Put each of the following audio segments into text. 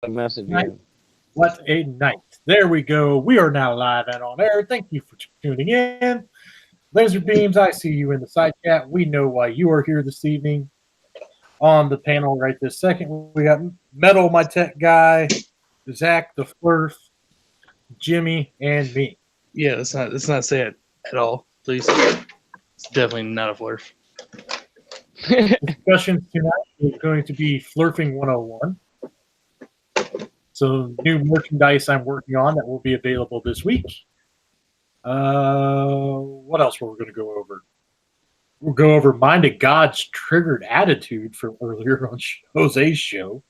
message Night. yet. What a night. There we go. We are now live and on air. Thank you for tuning in. Laser Beams, I see you in the side chat. We know why you are here this evening. On the panel right this second, we got Metal, my tech guy, Zach, the Flurf, Jimmy, and me. Yeah, let's not say it at all, please. It's definitely not a flurf. Discussions tonight is going to be Flurfing 101. So new merchandise I'm working on that will be available this week. What else were we going to go over? We'll go over Mind of God's triggered attitude from earlier on Jose's show.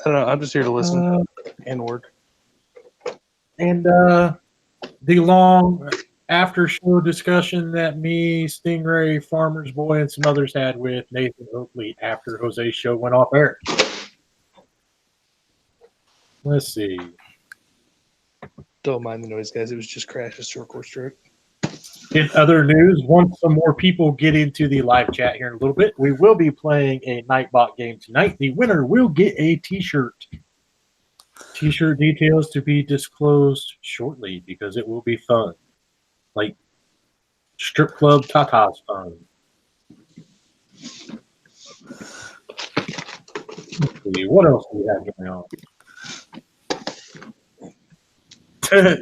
I don't know. I'm just here to listen and work. And the long after show discussion that me, Stingray, Farmer's Boy, and some others had with Nathan Oakley after Jose's show went off air. Let's see. Don't mind the noise, guys. It was just Crash's short course trip. In other news, once some more people get into the live chat here in a little bit, we will be playing a Nightbot game tonight. The winner will get a T-shirt. T-shirt details to be disclosed shortly because it will be fun. Like strip club tatas fun. Let's see, what else do we have going on?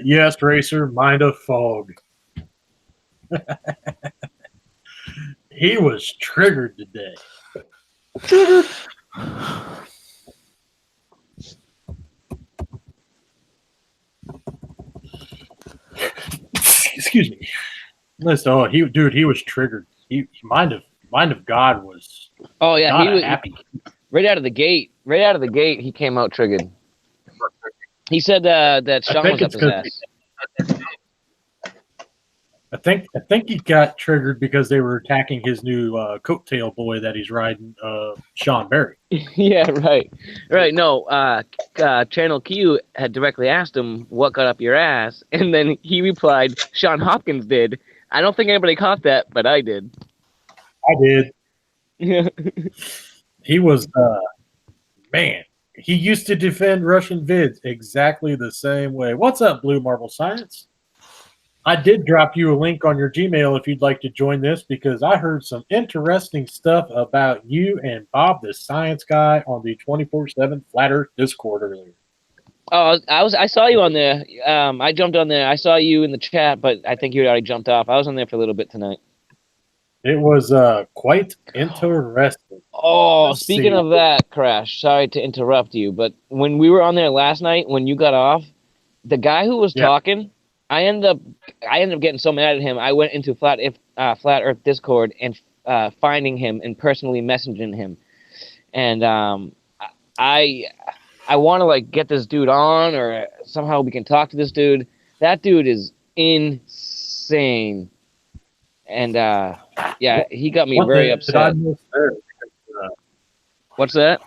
Yes, Racer, mind a fog. He was triggered today. Excuse me. Listen, he was triggered. He mind of God was Oh yeah, not he was happy. right out of the gate. Right out of the gate, he came out triggered. He said that Sean think was up it's his 'cause- ass. I think he got triggered because they were attacking his new coattail boy that he's riding, Sean Berry. Yeah, right. No, Channel Q had directly asked him what got up your ass, and then he replied, "Sean Hopkins did." I don't think anybody caught that, but I did. I did. Yeah. He was man. He used to defend Russian vids exactly the same way. What's up, Blue Marble Science? I did drop you a link on your Gmail if you'd like to join this because I heard some interesting stuff about you and Bob the Science Guy on the 24/7 Flat Earth Discord earlier. Oh, I saw you on there. I jumped on there. I saw you in the chat, but I think you had already jumped off. I was on there for a little bit tonight. It was quite interesting. Oh, Let's speaking see. of that, Crash, sorry to interrupt you, but when we were on there last night, when you got off, the guy who was Yeah. talking, I ended up getting so mad at him. I went into Flat Earth Discord and finding him and personally messaging him, and I want to like get this dude on or somehow we can talk to this dude. That dude is insane, and yeah, he got me What very did upset. I miss there? What's that?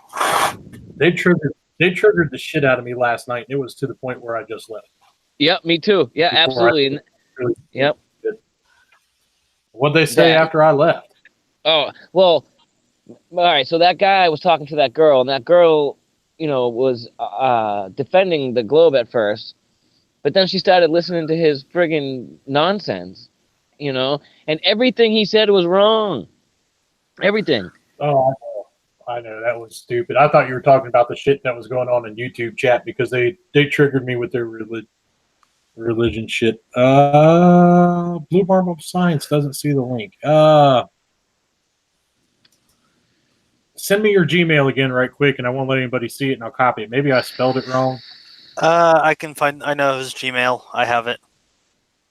They triggered the shit out of me last night. It was to the point where I just left. Yep, me too. Yeah, Before absolutely. Really Yep. What'd they say That- after I left? Oh, well, all right. So that guy was talking to that girl, and that girl, was defending the globe at first, but then she started listening to his friggin' nonsense, and everything he said was wrong. Everything. Oh, I know. That was stupid. I thought you were talking about the shit that was going on in YouTube chat because they triggered me with their religion shit. Blue Marble Science doesn't see the link. Send me your Gmail again right quick, and I won't let anybody see it, and I'll copy it. Maybe I spelled it wrong. I know his Gmail. I have it.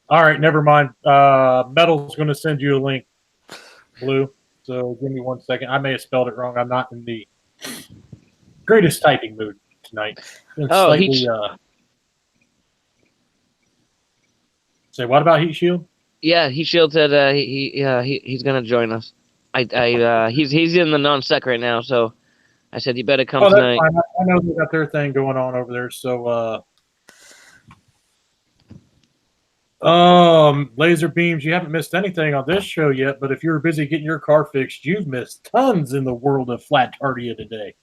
All right, never mind. Metal's going to send you a link, Blue. So give me 1 second. I may have spelled it wrong. I'm not in the greatest typing mood tonight. Been Oh, slightly, say what about Heat Shield? Yeah, he Shield said he's gonna join us. He's in the non-sec right now, so I said you better come Oh, that's tonight. fine. I know they got their thing going on over there. So, laser beams. You haven't missed anything on this show yet, but if you're busy getting your car fixed, you've missed tons in the world of Flat Tardia today.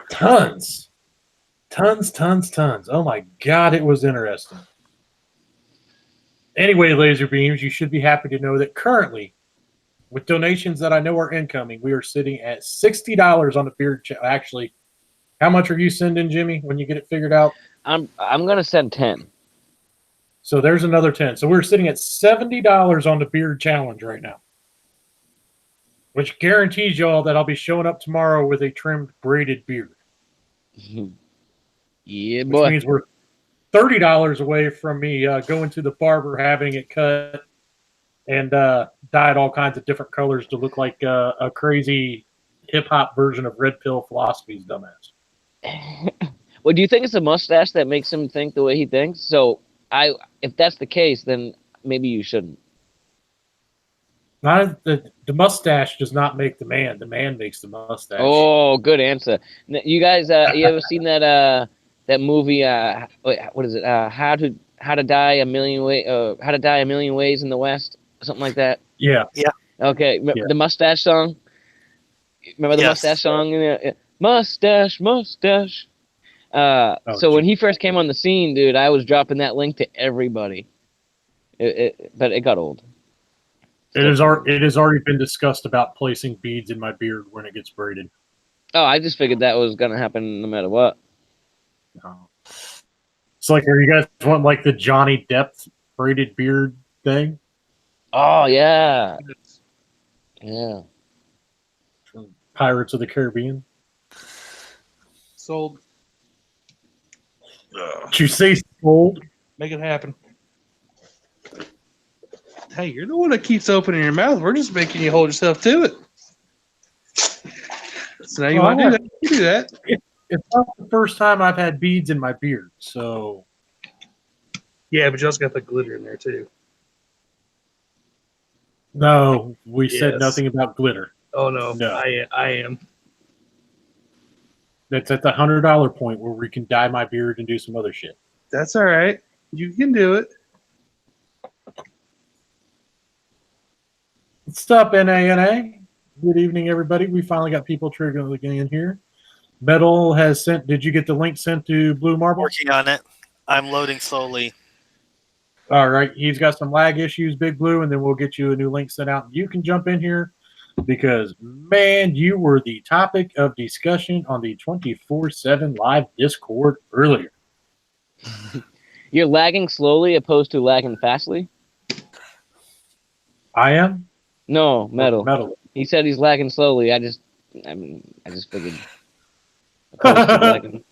Tons. Oh my God, it was interesting. Anyway, Laser Beams, you should be happy to know that currently, with donations that I know are incoming, we are sitting at $60 on the beard. Actually, how much are you sending, Jimmy, when you get it figured out? I'm gonna send 10. So there's another 10. So we're sitting at $70 on the beard challenge right now, which guarantees y'all that I'll be showing up tomorrow with a trimmed braided beard, Yeah, which boy. means we're $30 away from me going to the barber, having it cut and dyed all kinds of different colors to look like a crazy hip hop version of Red Pill Philosophy's dumbass. Well, do you think it's a mustache that makes him think the way he thinks? So if that's the case, then maybe you shouldn't. Not the mustache does not make the man. The man makes the mustache. Oh, good answer. You guys, you ever seen that movie? Wait, what is it? How to die a million How to Die a Million Ways in the West, something like that. Yeah. Okay, Yeah. the mustache song. Remember the Yes. mustache song? Mustache. So when he first came on the scene, dude, I was dropping that link to everybody. But it got old. It has already been discussed about placing beads in my beard when it gets braided. Oh, I just figured that was gonna happen no matter what. It's like, are you guys want like the Johnny Depp braided beard thing? Oh yeah, yeah. From Pirates of the Caribbean. Sold. Did you say sold? Make it happen. Hey, you're the one that keeps opening your mouth. We're just making you hold yourself to it. So now you want to do that? You do that. It's not the first time I've had beads in my beard, so Yeah, but you also got the glitter in there too. no, we said Yes. nothing about glitter. Oh no, No. I am. That's at the $100 point where we can dye my beard and do some other shit. That's all right. You can do it. What's up, NANA? Good evening, everybody. We finally got people triggering in here. Metal has sent. Did you get the link sent to Blue Marble? Working on it. I'm loading slowly. All right. He's got some lag issues, Big Blue, and then we'll get you a new link sent out. You can jump in here because, man, you were the topic of discussion on the 24/7 live Discord earlier. You're lagging slowly opposed to lagging fastly. I am? No, metal. Metal. He said he's lagging slowly. I just figured. Opposed to lagging.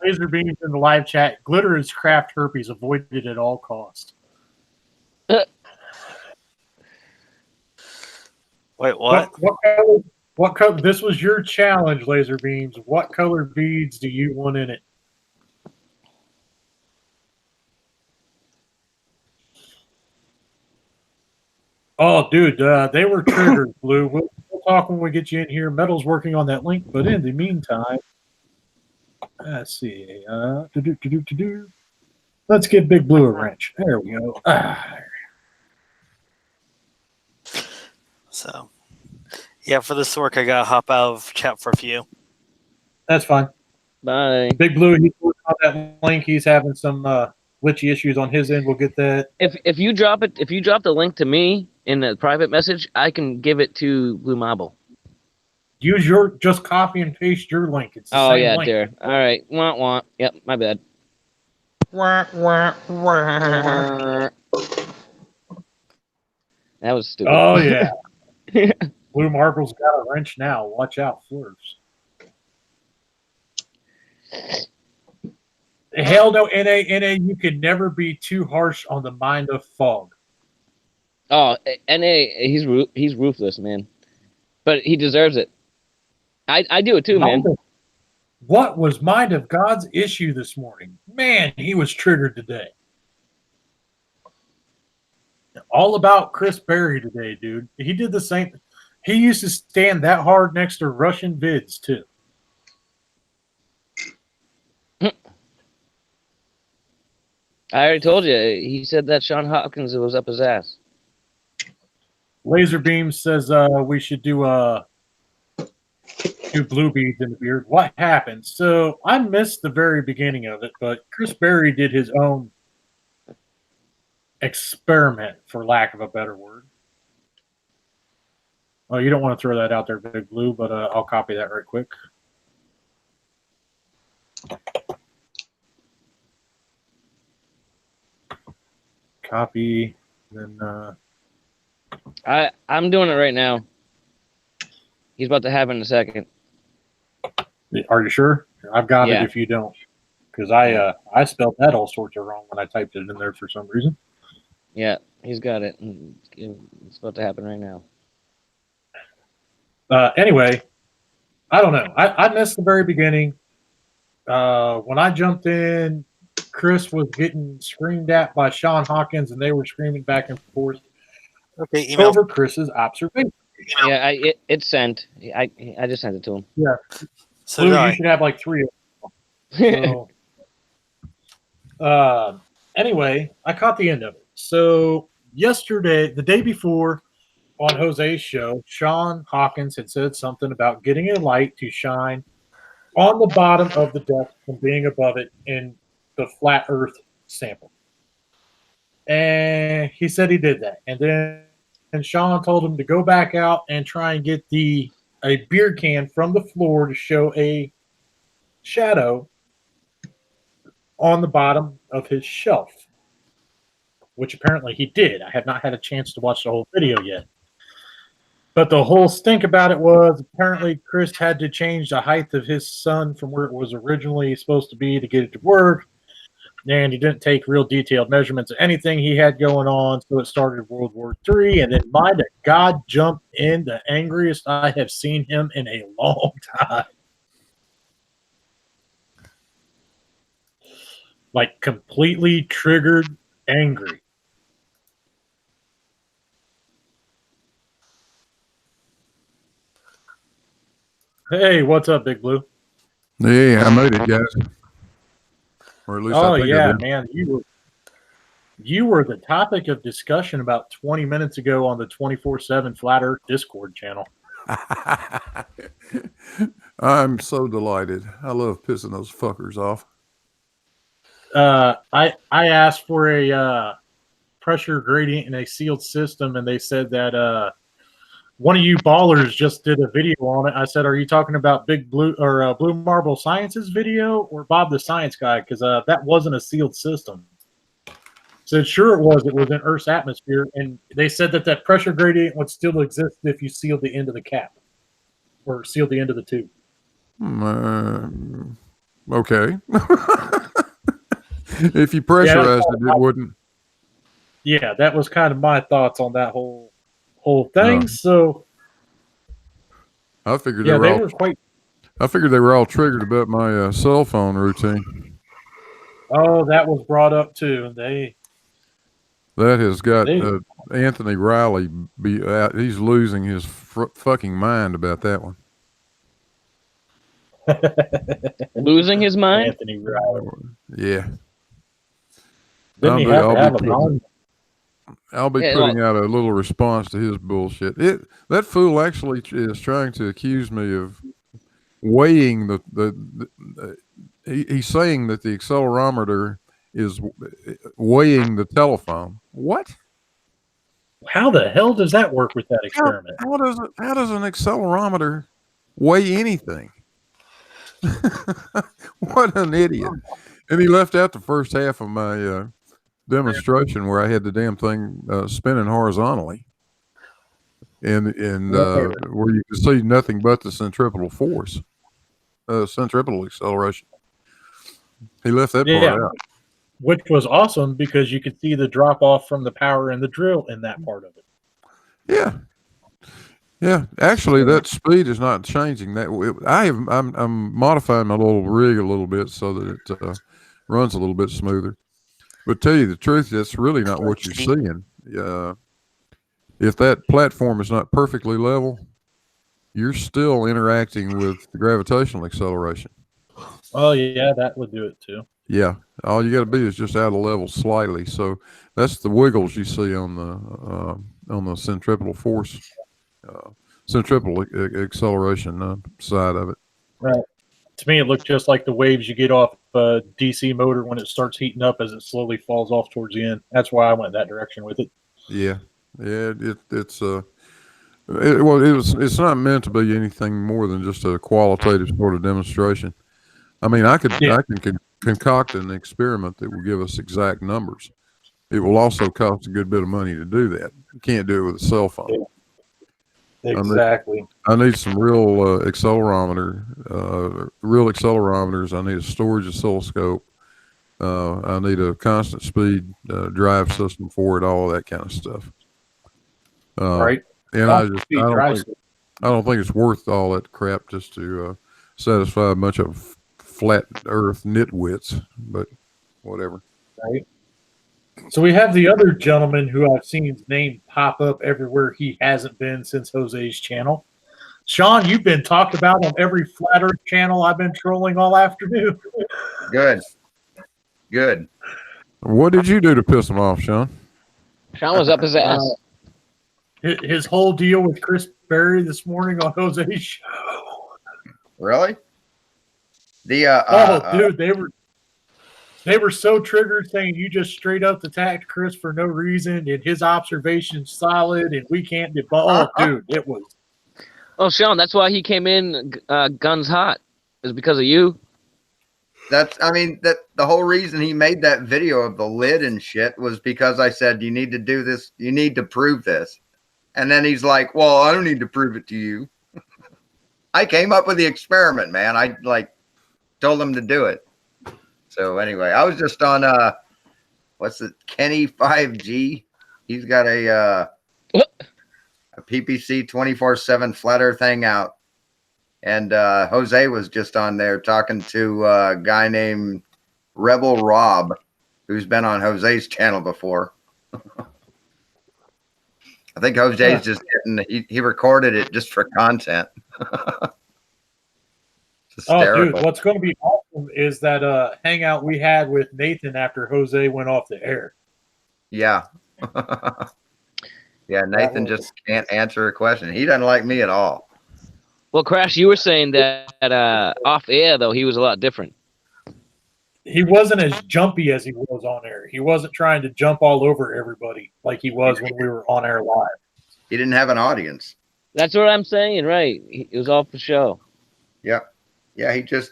Laser beams in the live chat. Glitter is craft herpes. Avoided at all costs. Wait, what? What color? This was your challenge, Laser Beams. What color beads do you want in it? Oh, dude, they were triggered, Blue. We'll talk when we get you in here. Metal's working on that link, but in the meantime, let's see. Let's give Big Blue a wrench. There we go. So, yeah, for this work, I gotta hop out of chat for a few. That's fine. Bye. Big Blue, he's working on that link. He's having some glitchy issues on his end. We'll get that. If you drop the link to me in a private message, I can give it to Blue Marble. Use just copy and paste your link. It's the Oh same yeah, link. there. All right. Wah. Yep, my bad. That was stupid. Oh yeah. Blue Marble's got a wrench now. Watch out, Flurs. Hell no, NA, you can never be too harsh on the mind of Fog. Oh, NA, he's ruthless, man. But he deserves it. I do it too, man. What was Mind of God's issue this morning? Man, he was triggered today. All about Chris Berry today, dude. He did the same. He used to stand that hard next to Russian vids, too. I already told you. He said that Sean Hopkins was up his ass. Laser Beam says we should do blue beads in the beard. What happened? So I missed the very beginning of it, but Chris Berry did his own experiment, for lack of a better word. Oh, you don't want to throw that out there, Big Blue, but I'll copy that right quick. Copy, then I'm doing it right now. He's about to happen in a second. are you sure? I've got Yeah. it if you don't, because I spelled that all sorts of wrong when I typed it in there for some reason. Yeah, he's got it. It's about to happen right now. Anyway, I don't know. I missed the very beginning. When I jumped in, Chris was getting screamed at by Sean Hawkins, and they were screaming back and forth Okay, email. over Chris's observation. Yeah, it's sent. I just sent it to him. Yeah. So Blue, did you I. should have like 3 of them. So, anyway, I caught the end of it. So yesterday, the day before, on Jose's show, Sean Hawkins had said something about getting a light to shine on the bottom of the deck and being above it in the flat Earth sample. And he said he did that. And then Sean told him to go back out and try and get a beer can from the floor to show a shadow on the bottom of his shelf, which apparently he did. I have not had a chance to watch the whole video yet. But the whole stink about it was apparently Chris had to change the height of his sun from where it was originally supposed to be to get it to work. And he didn't take real detailed measurements of anything he had going on. So it started World War III. And then my God jumped in the angriest I have seen him in a long time. Like completely triggered, angry. Hey, what's up, Big Blue? Yeah, I made it, guys. Or at least I think I did. Man, you were the topic of discussion about 20 minutes ago on the 24/7 Flat Earth Discord channel. I'm so delighted. I love pissing those fuckers off. I asked for a pressure gradient in a sealed system, and they said that one of you ballers just did a video on it. I said, "Are you talking about Big Blue or Blue Marble Science's video or Bob the Science Guy?" Because that wasn't a sealed system. Said, "Sure it was. It was in Earth's atmosphere," and they said that pressure gradient would still exist if you sealed the end of the cap or sealed the end of the tube. Okay. If you pressurized it, it wouldn't. Yeah, that was kind of my thoughts on that whole thing. So I figured yeah, they were quite. I figured they were all triggered about my cell phone routine. Oh, that was brought up too. That has got Anthony Riley he's losing his fucking mind about that one. Losing his mind? Anthony Riley. Yeah. Didn't he have to have a mind? I'll be putting out a little response to his bullshit. That fool actually is trying to accuse me of weighing he's saying that the accelerometer is weighing the telephone. What? How the hell does that work with that experiment? How does an accelerometer weigh anything? What an idiot. And he left out the first half of my demonstration where I had the damn thing spinning horizontally and where you could see nothing but the centripetal force, centripetal acceleration. He left that part out. Which was awesome because you could see the drop off from the power in the drill in that part of it. Yeah. Actually, that speed is not changing. I'm modifying my little rig a little bit so that it runs a little bit smoother. But tell you the truth, that's really not what you're seeing. If that platform is not perfectly level, you're still interacting with the gravitational acceleration. Oh yeah, that would do it too. Yeah, all you got to be is just out of level slightly. So that's the wiggles you see on the centripetal force, centripetal acceleration side of it. Right. To me, it looked just like the waves you get off a DC motor when it starts heating up as it slowly falls off towards the end. That's why I went that direction with it. Yeah, it's it's not meant to be anything more than just a qualitative sort of demonstration. I mean, I can concoct an experiment that will give us exact numbers. It will also cost a good bit of money to do that. You can't do it with a cell phone. Exactly. I need some real accelerometers. I need a storage oscilloscope. I need a constant speed drive system for it, all that kind of stuff. Right. And I don't think it's worth all that crap just to satisfy a bunch of flat earth nitwits, but whatever. Right. So we have the other gentleman who I've seen his name pop up everywhere he hasn't been since Jose's channel. Sean, you've been talked about on every Flat Earth channel I've been trolling all afternoon. Good. What did you do to piss him off, Sean? Sean was up his ass. His whole deal with Chris Berry this morning on Jose's show. Really? The dude, they were so triggered, saying you just straight up attacked Chris for no reason, and his observation's solid, and we can't debunk. Oh, dude, it was. Oh, Sean, that's why he came in guns hot. Is because of you. the whole reason he made that video of the lid and shit was because I said, you need to do this. You need to prove this. And then he's like, well, I don't need to prove it to you. I came up with the experiment, man. I told him to do it. So anyway, I was just on what's it, Kenny 5G. He's got a PPC 24/7 Flat Earth Hangout, and Jose was just on there talking to a guy named Rebel Rob, who's been on Jose's channel before. I think Jose's just getting he recorded it just for content. Oh, dude, what's going to be awesome is that hangout we had with Nathan after Jose went off the air. Yeah. Yeah, Nathan just can't answer a question. He doesn't like me at all. Well, Crash, you were saying that off air, though, he was a lot different. He wasn't as jumpy as he was on air. He wasn't trying to jump all over everybody like he was when we were on air live. He didn't have an audience. That's what I'm saying, right? It was all for show. Yeah. Yeah, he just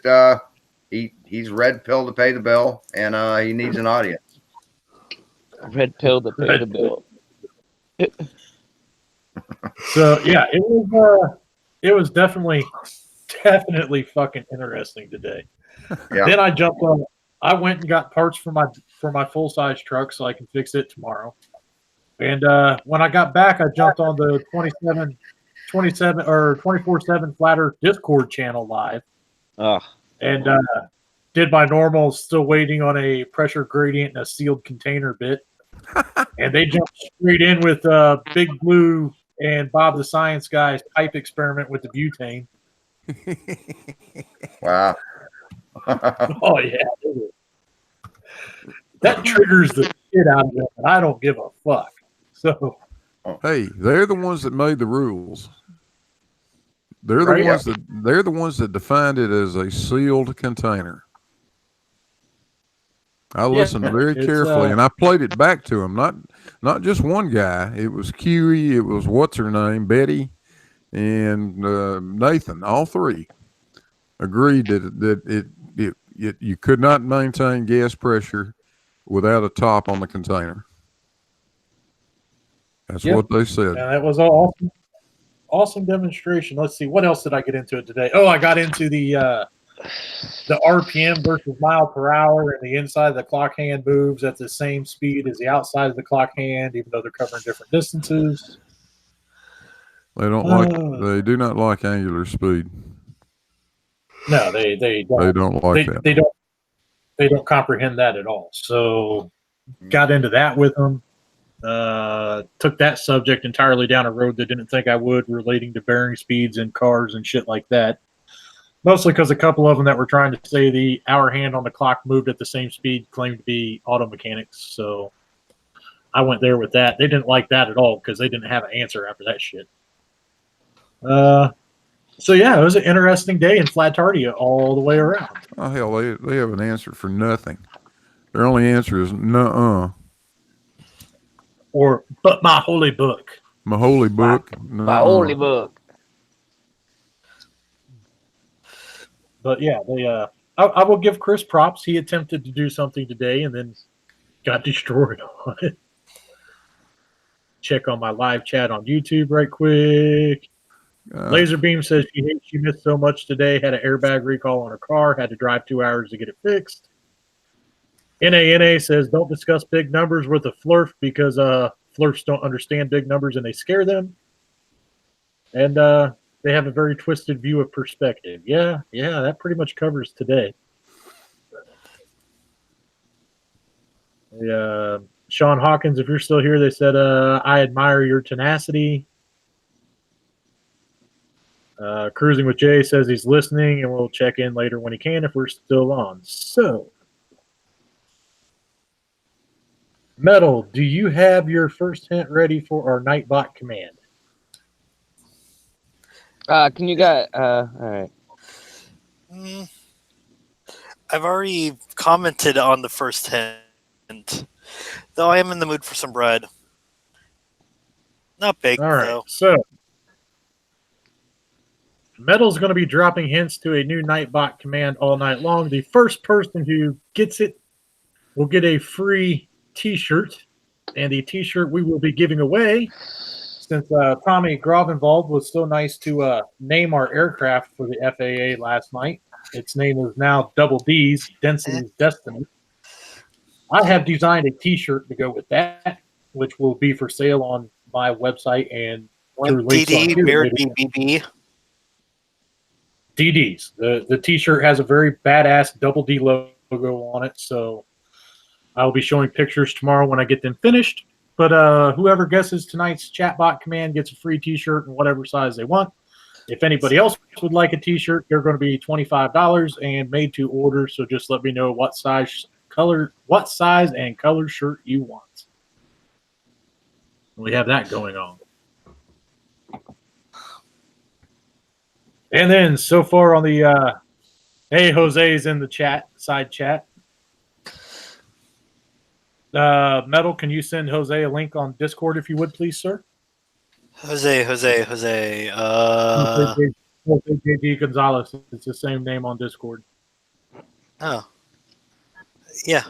he's red pill to pay the bill, and he needs an audience. Red pill to pay the bill. So yeah, it was definitely fucking interesting today. Yeah. Then I jumped on. I went and got parts for my full size truck so I can fix it tomorrow. And when I got back, I jumped on the 27 or 24/7 Flat Earth Discord channel live. And did my normal, still waiting on a pressure gradient and a sealed container bit. And they jumped straight in with Big Blue and Bob the Science Guy's pipe experiment with the butane. Wow. Oh, yeah. That triggers the shit out of them, and I don't give a fuck. So, hey, they're the ones that made the rules. They're the ones that defined it as a sealed container. I listened very carefully, and I played it back to him. Not just one guy. It was Kiwi. It was what's her name, Betty, and Nathan. All three agreed that you could not maintain gas pressure without a top on the container. That's what they said. Yeah, that was awesome. Awesome demonstration. Let's see, what else did I get into it today? Oh, I got into the RPM versus mile per hour, and the inside of the clock hand moves at the same speed as the outside of the clock hand, even though they're covering different distances. They do not like angular speed. No, they don't. They don't like that. They don't comprehend that at all. So got into that with them. Took that subject entirely down a road they didn't think I would, relating to bearing speeds in cars and shit like that. Mostly because a couple of them that were trying to say the hour hand on the clock moved at the same speed claimed to be auto mechanics. So I went there with that. They didn't like that at all because they didn't have an answer after that shit. So yeah, it was an interesting day in Flatardia all the way around. Oh hell, they have an answer for nothing. Their only answer is nuh-uh. Or but my holy book. My holy book. My holy book. But yeah, they. I will give Chris props. He attempted to do something today and then got destroyed on it. Check on my live chat on YouTube right quick. Laserbeam says she hates she missed so much today. Had an airbag recall on her car. Had to drive 2 hours to get it fixed. NANA says don't discuss big numbers with a flurf because flurfs don't understand big numbers and they scare them. And they have a very twisted view of perspective. Yeah, that pretty much covers today. Sean Hawkins, if you're still here, they said, I admire your tenacity. Cruising with Jay says he's listening and we'll check in later when he can if we're still on. So, Metal, do you have your first hint ready for our Nightbot command? Can you guys? All right. I've already commented on the first hint, though I am in the mood for some bread. Not big, All right. though. So, Metal's going to be dropping hints to a new Nightbot command all night long. The first person who gets it will get a free T-shirt, and the T-shirt we will be giving away. Since Tommy Grovenwald was so nice to name our aircraft for the FAA last night, its name is now Double D's, Density's Destiny. I have designed a T-shirt to go with that, which will be for sale on my website and through links on DD, here. Beard BBB. DD's. The T-shirt has a very badass Double D logo on it, so I will be showing pictures tomorrow when I get them finished. But whoever guesses tonight's chatbot command gets a free T-shirt in whatever size they want. If anybody else would like a T-shirt, they're going to be $25 and made to order. So just let me know what size and color shirt you want. We have that going on. And then so far on the hey, Jose's in the chat, side chat. Metal, can you send Jose a link on Discord if you would, please, sir? Jose. Jose JD Gonzalez. It's the same name on Discord. Oh. Yeah.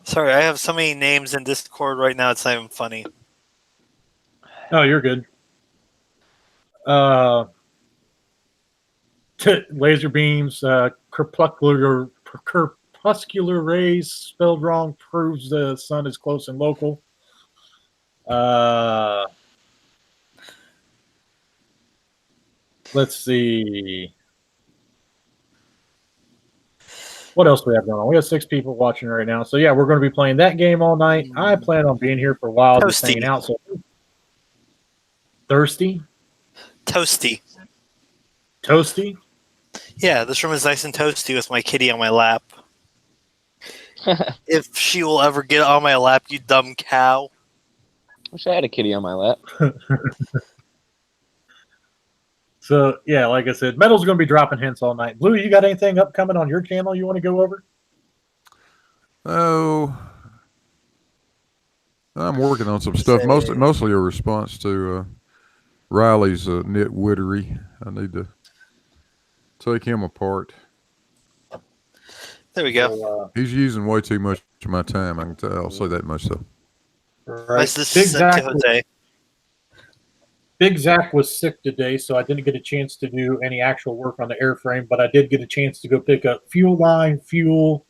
Sorry, I have so many names in Discord right now, it's not even funny. Oh, you're good. Laser beams, crepuscular rays spelled wrong proves the sun is close and local. Let's see. What else do we have going on? We have 6 people watching right now. So, yeah, we're going to be playing that game all night. I plan on being here for a while, just Toasty. hanging out. So, thirsty? Toasty. Toasty? Yeah, this room is nice and toasty with my kitty on my lap. If she will ever get on my lap, you dumb cow. Wish I had a kitty on my lap. So, yeah, like I said, Metal's going to be dropping hints all night. Blue, you got anything upcoming on your channel you want to go over? Oh, I'm working on some stuff. Mostly a response to Riley's nitwittery. I need to take him apart. There we go. So, He's using way too much of my time. I can tell. I'll say that much, though. right. Nice to send to Jose. Big Zach was sick today, so I didn't get a chance to do any actual work on the airframe, but I did get a chance to go pick up fuel line, fuel,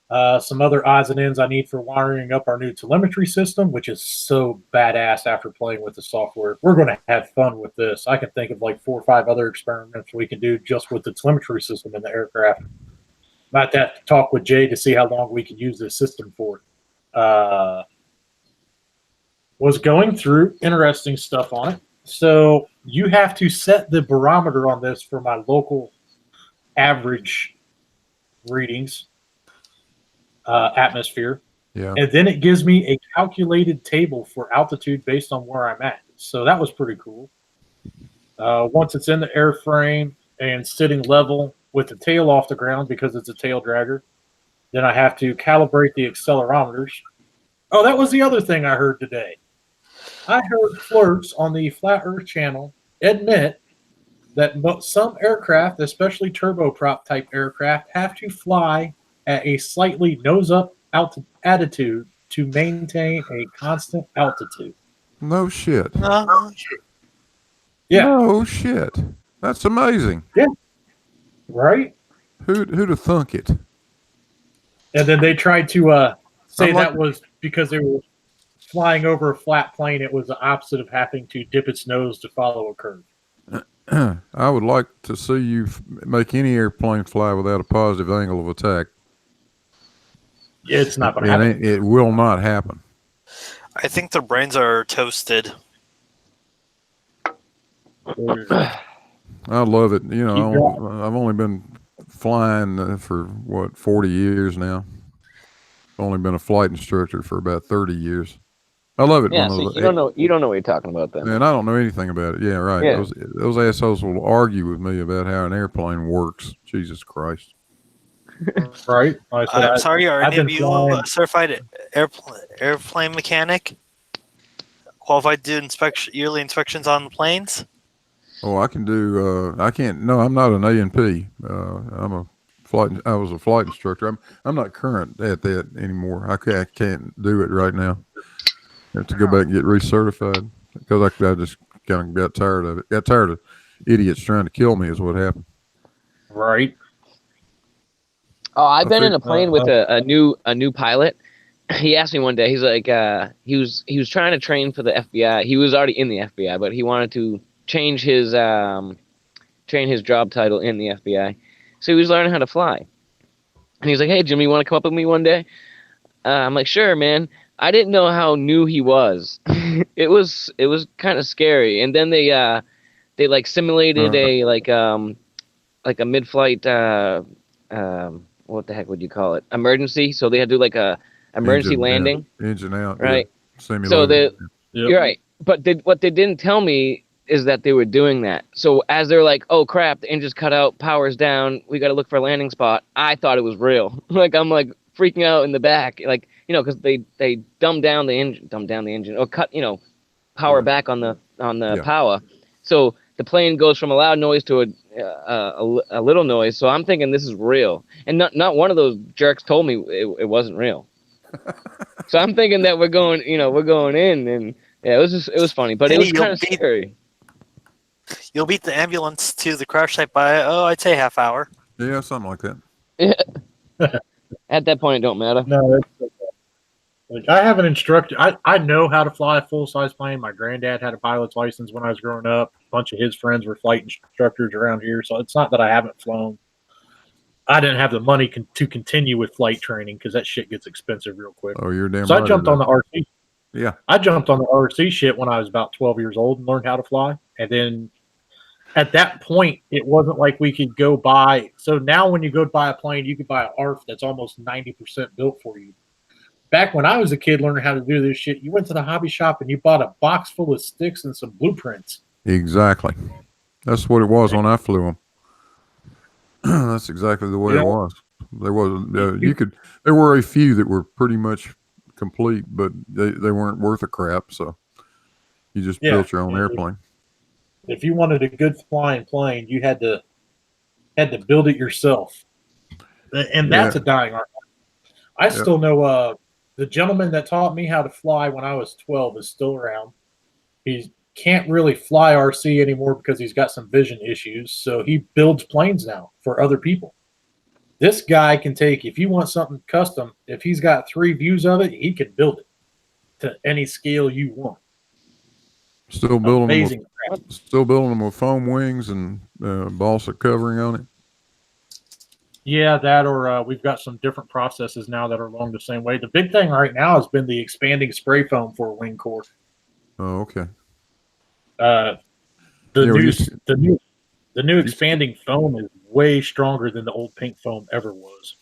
some other odds and ends I need for wiring up our new telemetry system, which is so badass after playing with the software. We're going to have fun with this. I can think of like 4 or 5 other experiments we can do just with the telemetry system in the aircraft. Might have to talk with Jay to see how long we can use this system for. Was going through interesting stuff on it. So you have to set the barometer on this for my local average readings, atmosphere. Yeah. And then it gives me a calculated table for altitude based on where I'm at. So that was pretty cool. Once it's in the airframe and sitting level with the tail off the ground because it's a tail dragger, then I have to calibrate the accelerometers. Oh, that was the other thing I heard today. I heard Flirts on the Flat Earth channel admit that some aircraft, especially turboprop type aircraft, have to fly at a slightly nose-up attitude to maintain a constant altitude. No shit. Yeah. No shit. That's amazing. Right? Who'd have thunk it? And then they tried to say I'm like- that was because they were flying over a flat plane. It was the opposite of having to dip its nose to follow a curve. I would like to see you make any airplane fly without a positive angle of attack. It's not going to happen. It will not happen. I think their brains are toasted. I love it. You know, I've only been flying for 40 years now. I've only been a flight instructor for about 30 years. I love it. Yeah, so you don't know what you're talking about then. Man, I don't know anything about it. Yeah, right. Yeah. Those assholes will argue with me about how an airplane works. Jesus Christ. Right? Like I said, I'm sorry, are I've any of been you flying- a certified airplane mechanic? Qualified to do yearly inspections on the planes? Oh, I can do. I can't. No, I'm not an A&P. I was a flight instructor. I'm not current at that anymore. I can't do it right now. I have to go back and get recertified because I just kind of got tired of it. Got tired of idiots trying to kill me is what happened. Right. Oh, I've been in a think- plane with a new pilot. He asked me one day. He's like, he was trying to train for the FBI. He was already in the FBI, but he wanted to change his job title in the FBI. So he was learning how to fly. And he's like, "Hey, Jimmy, you want to come up with me one day?" I'm like, "Sure, man." I didn't know how new he was. It was kind of scary. And then they like simulated a mid-flight what the heck would you call it? Emergency. So they had to do like a emergency Engine, landing. yeah. Engine out. Right. Yeah. Simulated. So Yep. you're right. But what they didn't tell me is that they were doing that. So as they're like, "Oh crap, the engine's cut out, power's down, we got to look for a landing spot," I thought it was real. Like I'm like freaking out in the back, like, you know, because they dumbed down the engine, or cut, you know, power back on the Yeah. power. So the plane goes from a loud noise to a little noise. So I'm thinking this is real, and not one of those jerks told me it wasn't real. So I'm thinking that we're going in, and yeah, it was funny, but it Hey, was you'll kind of be- scary. You'll beat the ambulance to the crash site by, I'd say half hour. Yeah, something like that. At that point, it don't matter. No, it's okay. Like I have an instructor. I know how to fly a full size plane. My granddad had a pilot's license when I was growing up. A bunch of his friends were flight instructors around here, so it's not that I haven't flown. I didn't have the money to continue with flight training because that shit gets expensive real quick. Oh, you're damn So right. I jumped on the RC. Yeah. I jumped on the RC shit when I was about 12 years old and learned how to fly. And then at that point, it wasn't like we could go buy. So now when you go buy a plane, you could buy an ARF that's almost 90% built for you. Back when I was a kid learning how to do this shit, you went to the hobby shop and you bought a box full of sticks and some blueprints. Exactly. That's what it was when I flew them. That's exactly the way Yeah. it was. There was there were a few that were pretty much complete, but they weren't worth a crap. So you just Yeah. built your own airplane. If you wanted a good flying plane, you had to build it yourself. And that's a dying art. I still know the gentleman that taught me how to fly when I was 12 is still around. He can't really fly RC anymore because he's got some vision issues. So he builds planes now for other people. This guy can take, if you want something custom, if he's got 3 views of it, he can build it to any scale you want. Still building Amazing. them with foam wings and balsa covering on it. Yeah, that or we've got some different processes now that are along the same way. The big thing right now has been the expanding spray foam for a wing core. Oh, okay. The new expanding foam is way stronger than the old pink foam ever was.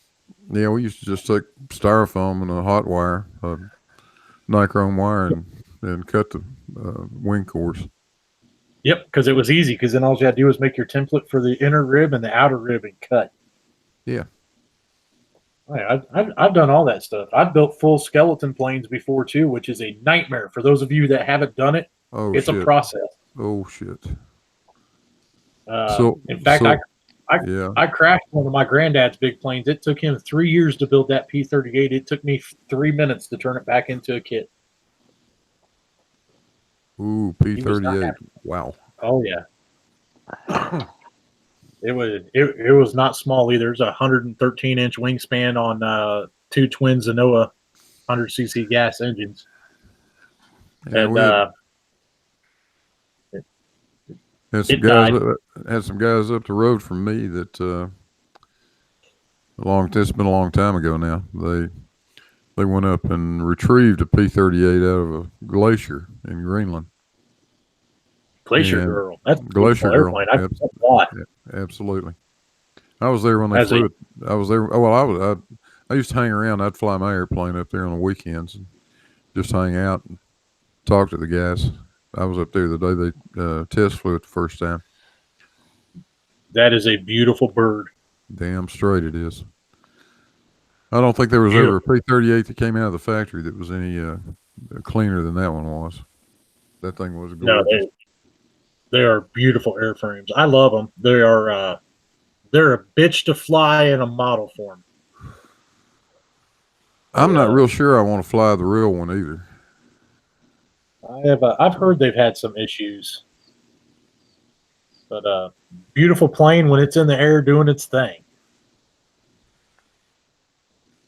Yeah, we used to just take styrofoam and a hot wire, nichrome wire, and cut the wing cores. Yep, because it was easy. Because then all you had to do was make your template for the inner rib and the outer rib and cut. Yeah. I've done all that stuff. I've built full skeleton planes before too, which is a nightmare for those of you that haven't done it. Oh, It's shit. a process. Oh, shit. In fact, yeah. I crashed one of my granddad's big planes. It took him 3 years to build that P-38. It took me 3 minutes to turn it back into a kit. Ooh, was not P-38. happy. Wow. Oh yeah. It was not small either. It's a 113-inch wingspan on 2 twin Zenoa 100cc gas engines. Yeah, And we had some it guys died. had some guys up the road from me that it's been a long time ago now. They went up and retrieved a P-38 out of a glacier in Greenland. Glacier Yeah. Girl. That's a Glacier beautiful Girl. airplane. I've built a lot. Absolutely. I was there when they As flew it. I was there. Oh, well, I used to hang around. I'd fly my airplane up there on the weekends and just hang out and talk to the guys. I was up there the day they test flew it the first time. That is a beautiful bird. Damn straight it is. I don't think there was ever a P-38 that came out of the factory that was any cleaner than that one was. That thing was No, gorgeous. they are beautiful airframes. I love them. They're a bitch to fly in a model form. I'm not real sure I want to fly the real one either. I've heard they've had some issues, but beautiful plane when it's in the air doing its thing.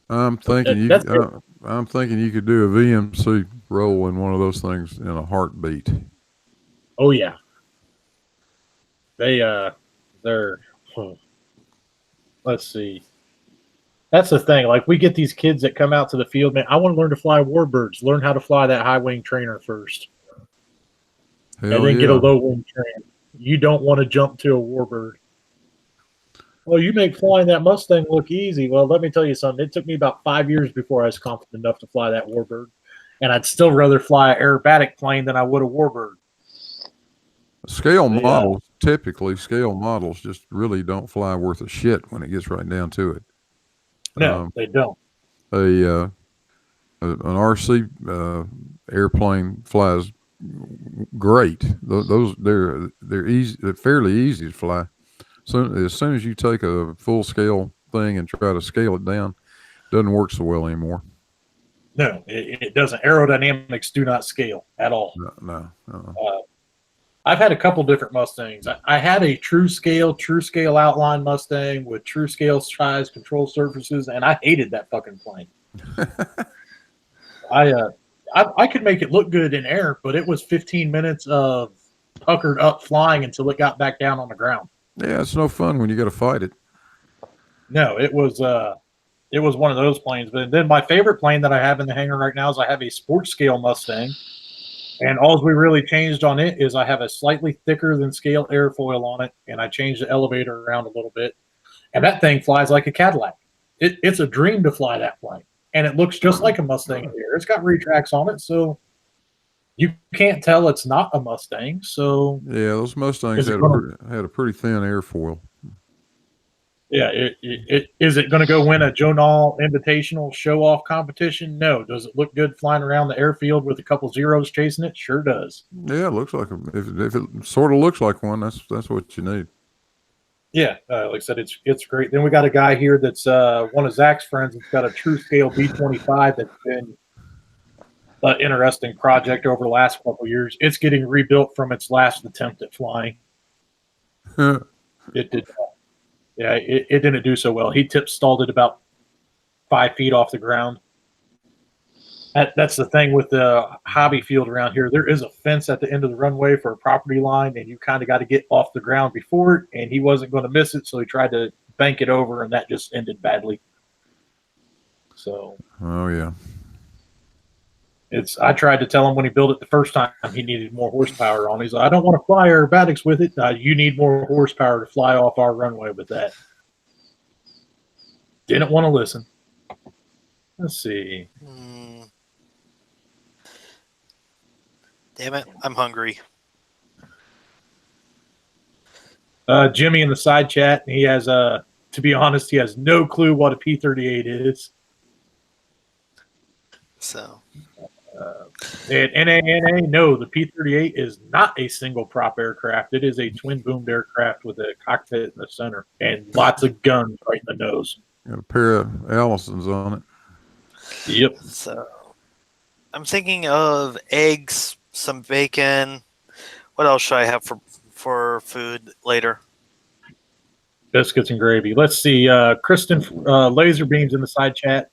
I'm thinking you could do a VMC roll in one of those things in a heartbeat. Oh yeah, they're. Let's see. That's the thing. Like we get these kids that come out to the field, man. I want to learn to fly warbirds. Learn how to fly that high wing trainer first, Hell and then yeah. get a low wing trainer. You don't want to jump to a warbird. Well, you make flying that Mustang look easy. Well, let me tell you something. It took me about 5 years before I was confident enough to fly that warbird, and I'd still rather fly an aerobatic plane than I would a warbird. Scale models, typically scale models just really don't fly worth a shit when it gets right down to it. No, they don't. An RC airplane flies great. Those they're easy. They're fairly easy to fly. So as soon as you take a full scale thing and try to scale it down, it doesn't work so well anymore. No, it doesn't. Aerodynamics do not scale at all. No. I've had a couple different Mustangs. I had a true scale outline Mustang with true scale size control surfaces, and I hated that fucking plane. I could make it look good in air, but it was 15 minutes of puckered up flying until it got back down on the ground. Yeah, it's no fun when you got to fight it. No, it was one of those planes. But then my favorite plane that I have in the hangar right now is I have a sports scale Mustang. And all we really changed on it is I have a slightly thicker than scale airfoil on it, and I changed the elevator around a little bit. And that thing flies like a Cadillac. It's a dream to fly that plane. And it looks just like a Mustang here. It's got retracts on it, so you can't tell it's not a Mustang. So yeah, those Mustangs had a pretty thin airfoil. Yeah, is it going to go win a Joe Nall Invitational show-off competition? No. Does it look good flying around the airfield with a couple zeros chasing it? Sure does. Yeah, it looks like if it sort of looks like one, that's what you need. Yeah, like I said, it's great. Then we got a guy here that's one of Zach's friends that's got a true scale B-25 that's been an interesting project over the last couple of years. It's getting rebuilt from its last attempt at flying. It did. Yeah, it didn't do so well. He stalled it about 5 feet off the ground. That's the thing with the hobby field around here. There is a fence at the end of the runway for a property line, and you kind of got to get off the ground before it, and he wasn't going to miss it, so he tried to bank it over, and that just ended badly. So. Oh, yeah. I tried to tell him when he built it the first time he needed more horsepower on. He's like, I don't want to fly aerobatics with it. You need more horsepower to fly off our runway with that. Didn't want to listen. Let's see. Damn it, I'm hungry. Jimmy in the side chat, he has to be honest, he has no clue what a P-38 is. So At NANA, no, the P-38 is not a single prop aircraft. It is a twin-boomed aircraft with a cockpit in the center and lots of guns right in the nose. Got a pair of Allisons on it. Yep. So I'm thinking of eggs, some bacon. What else should I have for food later? Biscuits and gravy. Let's see. Kristen Laser Beams in the side chat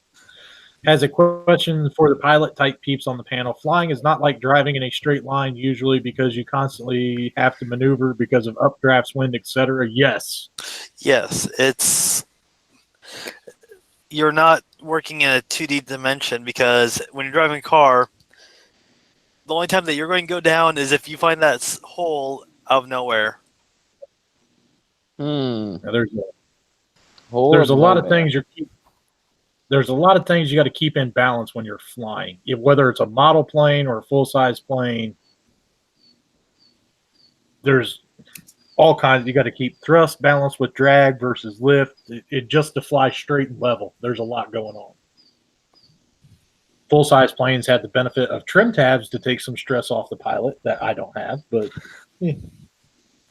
has a question for the pilot type peeps on the panel. Flying is not like driving in a straight line usually because you constantly have to maneuver because of updrafts, wind, etc. Yes. Yes, you're not working in a 2D dimension because when you're driving a car, the only time that you're going to go down is if you find that hole out of nowhere. Now, there's a Hold lot on, of things there's a lot of things you got to keep in balance when you're flying. Whether it's a model plane or a full-size plane, there's all kinds. You got to keep thrust balance with drag versus lift. It just to fly straight and level. There's a lot going on. Full-size planes had the benefit of trim tabs to take some stress off the pilot that I don't have, but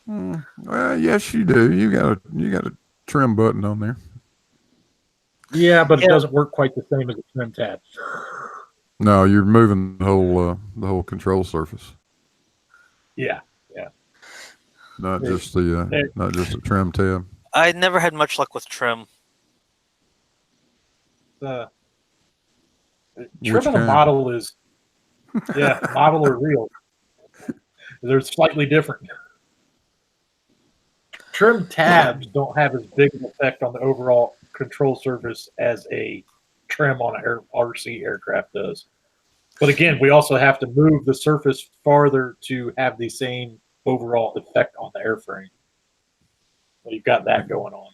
Well, yes, you do. You got a trim button on there. yeah, but it doesn't work quite the same as a trim tab. No, you're moving the whole control surface, Yeah. not just the trim tab. I never had much luck with trim. Trim Which and a kind? model is, model or real. They're slightly different. Trim tabs don't have as big an effect on the overall control surface as a trim on an RC aircraft does. But again, we also have to move the surface farther to have the same overall effect on the airframe. So you've got that going on.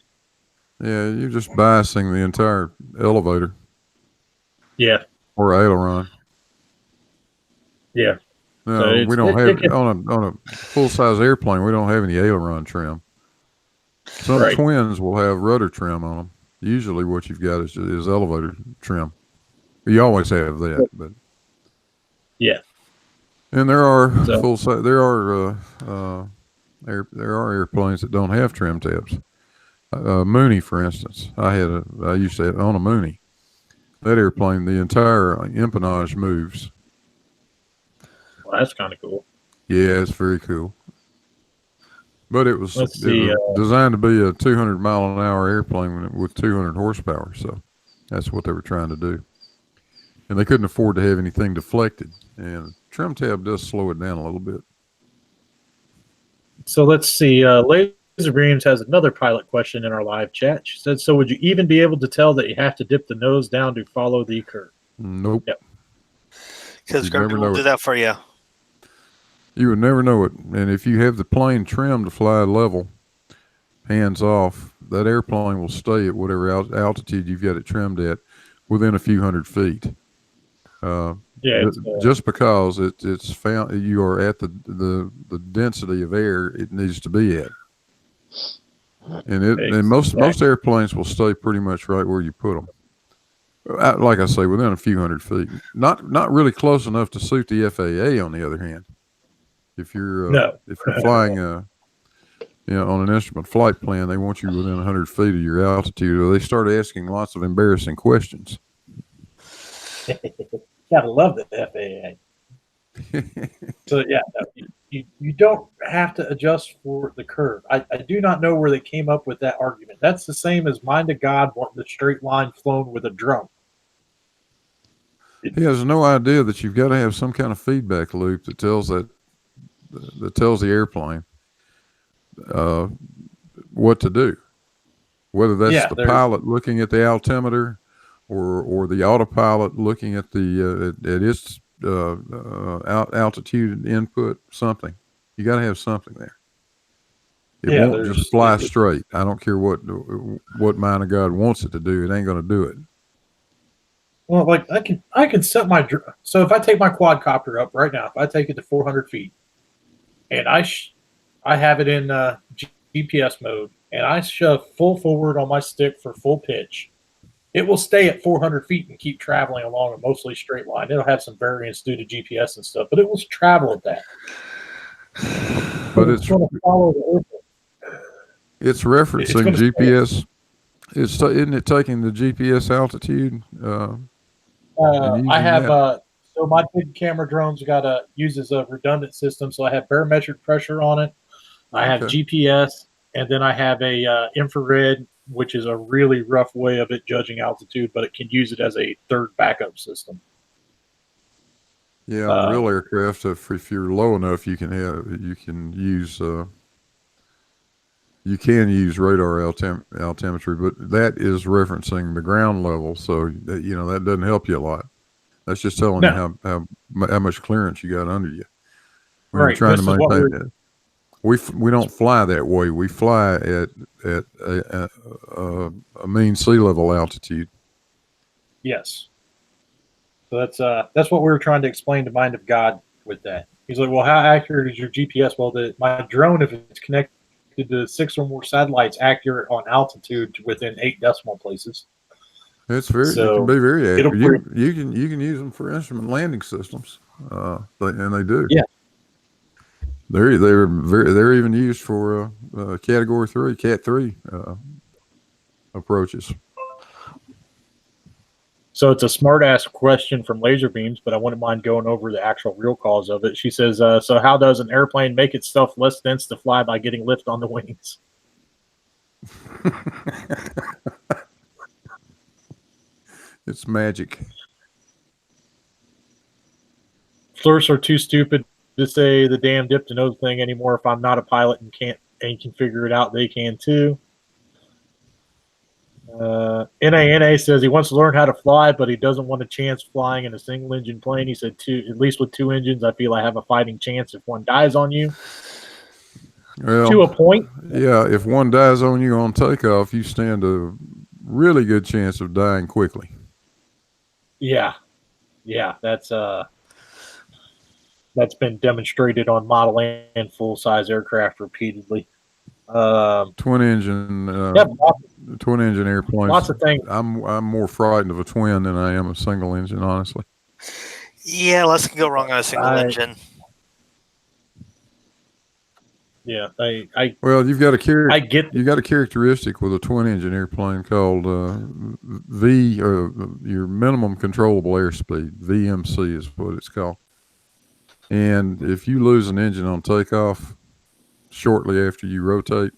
Yeah, you're just biasing the entire elevator Yeah. or aileron. Yeah. No, So we don't have on a full size airplane. We don't have any aileron trim. Some Right. twins will have rudder trim on them. Usually, what you've got is elevator trim. You always have that, but Yeah. and there are So- full size. There are airplanes that don't have trim tabs. Mooney, for instance, I used to own a Mooney. That airplane, the entire empennage moves. Well, that's kind of cool. Yeah, it's very cool. But it was Let's see, designed to be a 200-mile-an-hour airplane with 200 horsepower. So that's what they were trying to do. And they couldn't afford to have anything deflected. And trim tab does slow it down a little bit. So let's see. Laser Beams has another pilot question in our live chat. She said, so would you even be able to tell that you have to dip the nose down to follow the curve? Nope. Yep. Because You'd gravity never will know do it. that for you. You would never know it. And if you have the plane trimmed to fly level, hands off, that airplane will stay at whatever altitude you've got it trimmed at within a few hundred feet. Just because it's found you are at the density of air it needs to be at. And most airplanes will stay pretty much right where you put them. Like I say, within a few hundred feet. Not really close enough to suit the FAA. On the other hand, if you're flying on an instrument flight plan, they want you within 100 feet of your altitude, or they start asking lots of embarrassing questions. Gotta love the FAA. So yeah, you don't have to adjust for the curve. I do not know where they came up with that argument. That's the same as mind to God wanting the straight line flown with a drum. He has no idea that you've got to have some kind of feedback loop that tells the airplane what to do. Whether that's the pilot looking at the altimeter or the autopilot looking at its altitude input, something. You got to have something there. It won't just fly straight. I don't care what mind of God wants it to do. It ain't going to do it. Well, like I can set my so if I take my quadcopter up right now, if I take it to 400 feet, and I have it in GPS mode, and I shove full forward on my stick for full pitch, it will stay at 400 feet and keep traveling along a mostly straight line. It'll have some variance due to GPS and stuff, but it will travel at that. But it's going to follow the orbit. It's referencing gonna GPS. Isn't it taking the GPS altitude? I have so my big camera drones uses a redundant system, so I have barometric pressure on it. I have Okay. GPS, and then I have a infrared, which is a really rough way of it judging altitude, but it can use it as a third backup system. Yeah, on real aircraft, if you're low enough, you can use radar altimetry, but that is referencing the ground level, so that, that doesn't help you a lot. That's just telling you how much clearance you got under you. When you're trying to maintain that. We don't fly that way. We fly at a mean sea level altitude. Yes. So that's what we were trying to explain to Mind of God with that. He's like, well, how accurate is your GPS? Well, my drone, if it's connected to 6 or more satellites, accurate on altitude to within 8 decimal places. It can be very accurate. You can use them for instrument landing systems, and they do. Yeah. They're even used for Category 3, Cat 3 approaches. So it's a smart-ass question from Laser Beams, but I wouldn't mind going over the actual real cause of it. She says, so how does an airplane make itself less dense to fly by getting lift on the wings? It's magic. Flirts are too stupid to say the damn dip to nose thing anymore. If I'm not a pilot and can figure it out, they can too. NANA says he wants to learn how to fly, but he doesn't want a chance flying in a single engine plane. He said at least with 2 engines, I feel I have a fighting chance if one dies on you. Well, to a point. Yeah, if one dies on you on takeoff, you stand a really good chance of dying quickly. Yeah, that's been demonstrated on model and full size aircraft repeatedly. Twin engine airplanes. Lots of things. I'm more frightened of a twin than I am a single engine, honestly. Yeah, less can go wrong on a single engine. Yeah, well, you've got you got a characteristic with a twin engine airplane called V, or your minimum controllable airspeed. VMC is what it's called. And if you lose an engine on takeoff shortly after you rotate,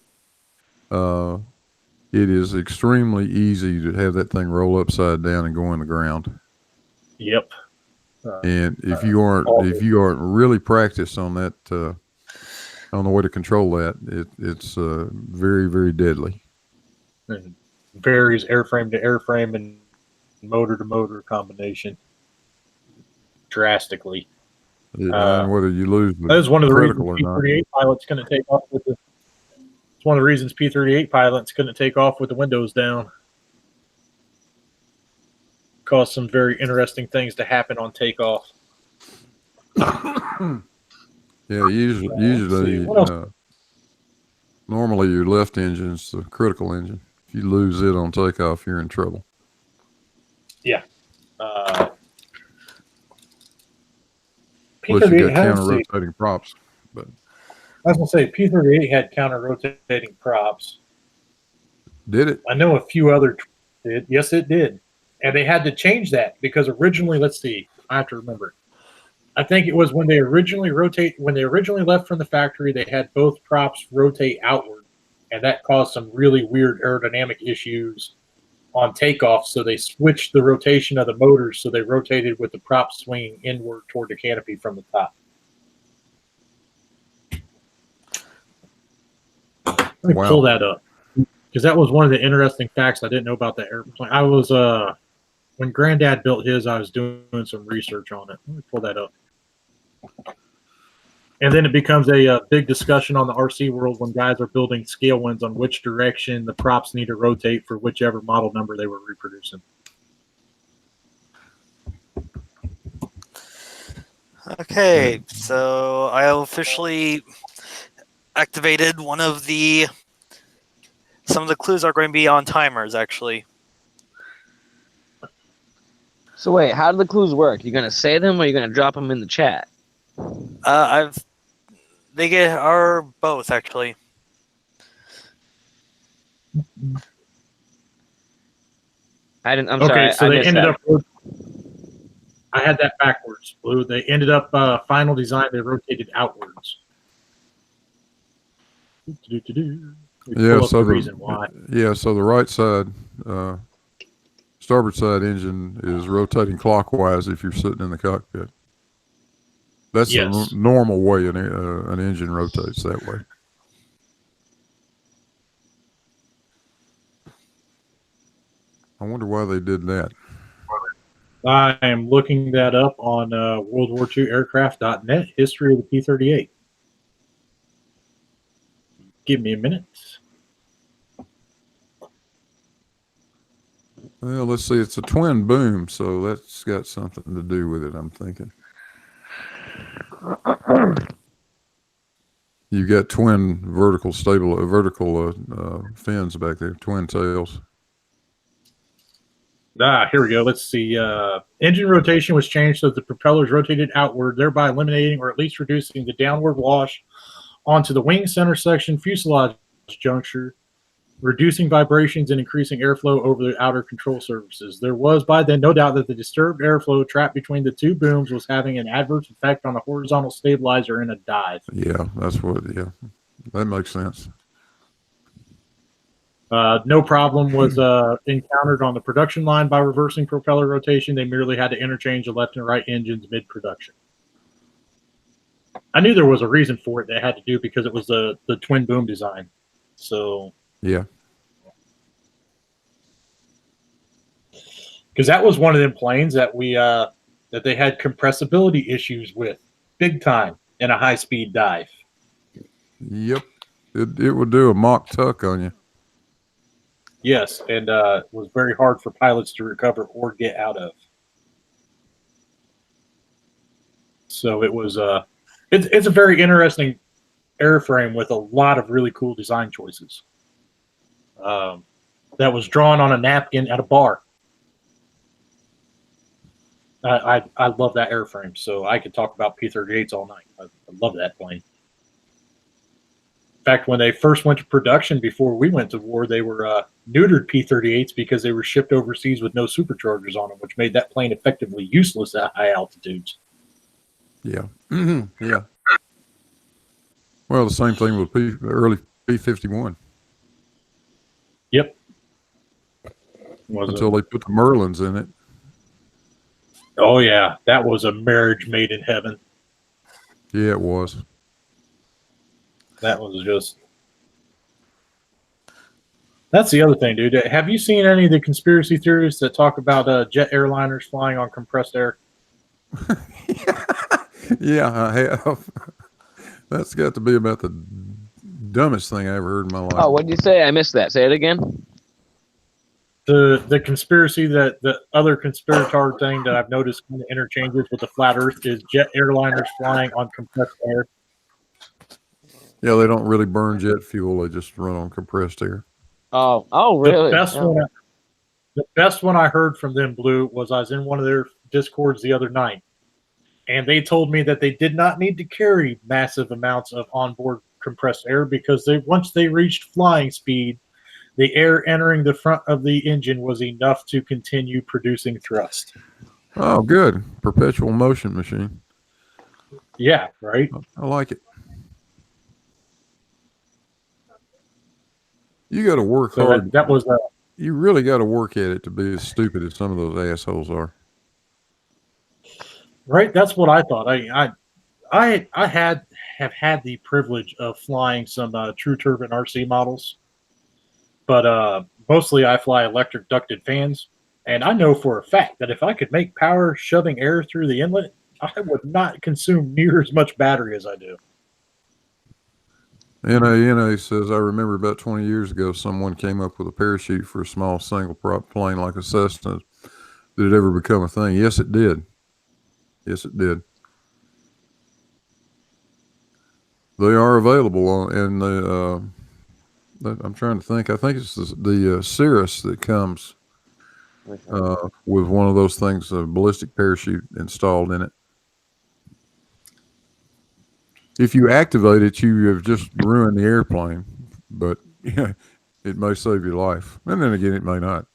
it is extremely easy to have that thing roll upside down and go in the ground. Yep. And if you aren't really practiced on that, on the way to control that, it's very, very deadly. It varies airframe to airframe and motor to motor combination drastically. And whether you lose that is one of the reasons or P-38 pilots couldn't take off with the. It's one of the reasons P-38 pilots couldn't take off with the windows down. Caused some very interesting things to happen on takeoff. Yeah, usually normally your left engine is the critical engine. If you lose it on takeoff, you're in trouble. Yeah. Plus you got counter-rotating props. But I was going to say, P-38 had counter-rotating props. Did it? I know a few other did. Yes, it did. And they had to change that because originally, let's see, I have to remember. I think it was when they originally left from the factory, they had both props rotate outward, and that caused some really weird aerodynamic issues on takeoff. So they switched the rotation of the motors, so they rotated with the prop swinging inward toward the canopy from the top. Let me pull that up because that was one of the interesting facts I didn't know about that airplane. I was when Granddad built his, I was doing some research on it. Let me pull that up. And then it becomes a big discussion on the RC world when guys are building scale winds on which direction the props need to rotate for whichever model number they were reproducing. Okay, so I have officially activated one of the. Some of the clues are going to be on timers, actually. So wait, how do the clues work? You're gonna say them, or you're gonna drop them in the chat? They are both actually. I'm Okay, sorry. so I they missed ended that. up. I had that backwards, Blue. They ended up final design. They rotated outwards. Yeah, so reason why. so the right side, starboard side engine is rotating clockwise if you're sitting in the cockpit. That's Yes. the normal way an engine rotates that way. I wonder why they did that. I am looking that up on World War II Aircraft.net, history of the P-38. Give me a minute. Well, let's see. It's a twin boom, so that's got something to do with it, I'm thinking. You got twin vertical fins back there, twin tails. Here we go. Let's see. Engine rotation was changed so that the propellers rotated outward, thereby eliminating or at least reducing the downward wash onto the wing center section fuselage juncture, reducing vibrations and increasing airflow over the outer control surfaces. There was by then no doubt that the disturbed airflow trapped between the two booms was having an adverse effect on the horizontal stabilizer in a dive. Yeah, that makes sense. No problem was encountered on the production line by reversing propeller rotation. They merely had to interchange the left and right engines mid-production. I knew there was a reason for it. They had to do because it was the twin boom design. So yeah, because that was one of them planes that that they had compressibility issues with, big time in a high-speed dive. Yep, it would do a mock tuck on you. Yes, and it was very hard for pilots to recover or get out of. So it was it's a very interesting airframe with a lot of really cool design choices. That was drawn on a napkin at a bar. I love that airframe, so I could talk about P-38s all night. I love that plane. In fact, when they first went to production before we went to war, they were neutered P-38s because they were shipped overseas with no superchargers on them, which made that plane effectively useless at high altitudes. Yeah. Mm-hmm. Yeah. Well, the same thing with early P-51. Yep. Until they put the Merlins in it. Oh, yeah. That was a marriage made in heaven. Yeah, it was. That was just... That's the other thing, dude. Have you seen any of the conspiracy theories that talk about jet airliners flying on compressed air? Yeah, I have. That's got to be about the dumbest thing I ever heard in my life. Oh, what did you say? I missed that. Say it again. The conspiracy that the other conspirator thing that I've noticed kind of interchanges with the flat Earth is jet airliners flying on compressed air. Yeah, they don't really burn jet fuel; they just run on compressed air. Oh, really? The best one I heard from them, Blue, was I was in one of their discords the other night, and they told me that they did not need to carry massive amounts of onboard compressed air because once they reached flying speed, the air entering the front of the engine was enough to continue producing thrust. Oh, good. Perpetual motion machine. Yeah, right? I like it. You got to work So hard. that was you really got to work at it to be as stupid as some of those assholes are. right. That's what I thought. I have had the privilege of flying some True Turbine RC models, but mostly I fly electric ducted fans, and I know for a fact that if I could make power shoving air through the inlet, I would not consume near as much battery as I do. NA says, I remember about 20 years ago, someone came up with a parachute for a small single prop plane like a Cessna. Did it ever become a thing? Yes, it did. Yes, it did. They are available on, and I'm trying to think. I think it's the Cirrus that comes with one of those things, a ballistic parachute installed in it. If you activate it, you have just ruined the airplane, but yeah, it may save your life. And then again, it may not.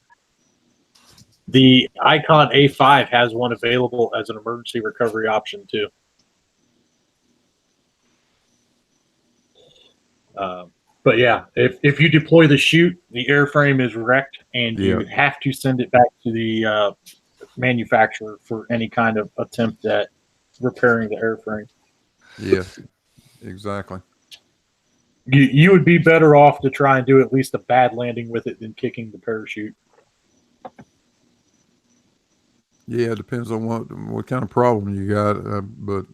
The Icon A5 has one available as an emergency recovery option too. But yeah, if you deploy the chute, the airframe is wrecked, and you have to send it back to the manufacturer for any kind of attempt at repairing the airframe. Yeah, exactly. You would be better off to try and do at least a bad landing with it than kicking the parachute. Yeah, it depends on what kind of problem you got, but